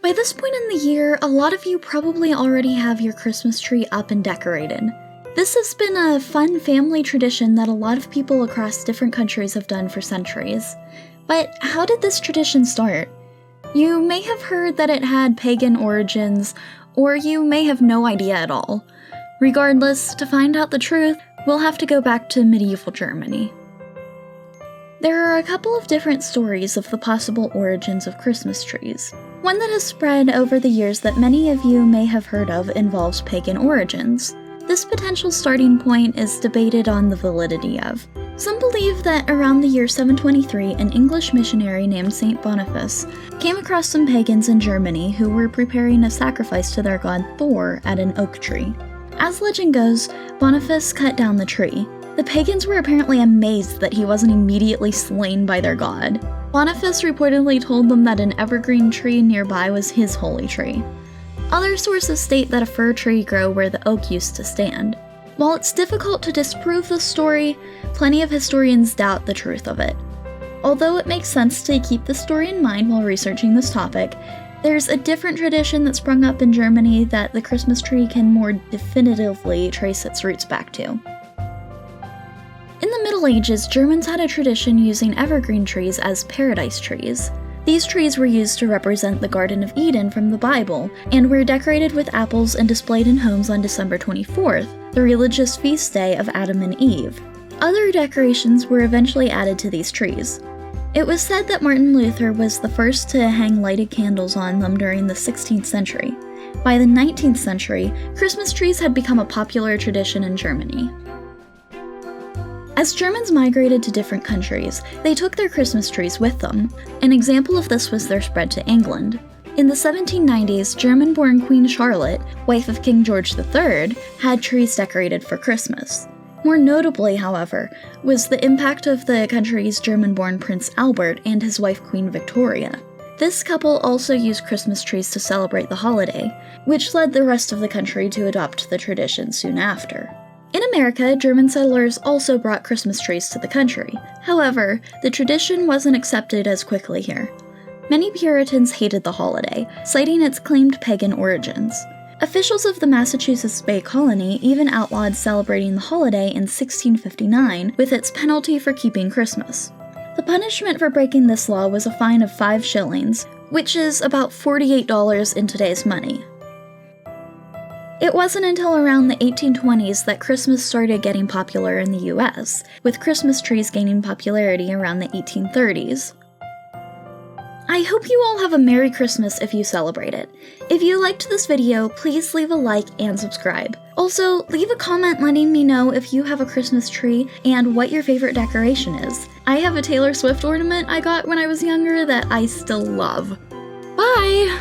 By this point in the year, a lot of you probably already have your Christmas tree up and decorated. This has been a fun family tradition that a lot of people across different countries have done for centuries. But how did this tradition start? You may have heard that it had pagan origins, or you may have no idea at all. Regardless, to find out the truth, we'll have to go back to medieval Germany. There are a couple of different stories of the possible origins of Christmas trees. One that has spread over the years that many of you may have heard of involves pagan origins. This potential starting point is debated on the validity of. Some believe that around the year 723, an English missionary named Saint Boniface came across some pagans in Germany who were preparing a sacrifice to their god Thor at an oak tree. As legend goes, Boniface cut down the tree. The pagans were apparently amazed that he wasn't immediately slain by their god. Boniface reportedly told them that an evergreen tree nearby was his holy tree. Other sources state that a fir tree grew where the oak used to stand. While it's difficult to disprove this story, plenty of historians doubt the truth of it. Although it makes sense to keep the story in mind while researching this topic, there's a different tradition that sprung up in Germany that the Christmas tree can more definitively trace its roots back to. In the Middle Ages, Germans had a tradition using evergreen trees as paradise trees. These trees were used to represent the Garden of Eden from the Bible, and were decorated with apples and displayed in homes on December 24th, the religious feast day of Adam and Eve. Other decorations were eventually added to these trees. It was said that Martin Luther was the first to hang lighted candles on them during the 16th century. By the 19th century, Christmas trees had become a popular tradition in Germany. As Germans migrated to different countries, they took their Christmas trees with them. An example of this was their spread to England. In the 1790s, German-born Queen Charlotte, wife of King George III, had trees decorated for Christmas. More notably, however, was the impact of the country's German-born Prince Albert and his wife Queen Victoria. This couple also used Christmas trees to celebrate the holiday, which led the rest of the country to adopt the tradition soon after. In America, German settlers also brought Christmas trees to the country. However, the tradition wasn't accepted as quickly here. Many Puritans hated the holiday, citing its claimed pagan origins. Officials of the Massachusetts Bay Colony even outlawed celebrating the holiday in 1659 with its penalty for keeping Christmas. The punishment for breaking this law was a fine of 5 shillings, which is about $48 in today's money. It wasn't until around the 1820s that Christmas started getting popular in the US, with Christmas trees gaining popularity around the 1830s. I hope you all have a Merry Christmas if you celebrate it. If you liked this video, please leave a like and subscribe. Also, leave a comment letting me know if you have a Christmas tree and what your favorite decoration is. I have a Taylor Swift ornament I got when I was younger that I still love. Bye!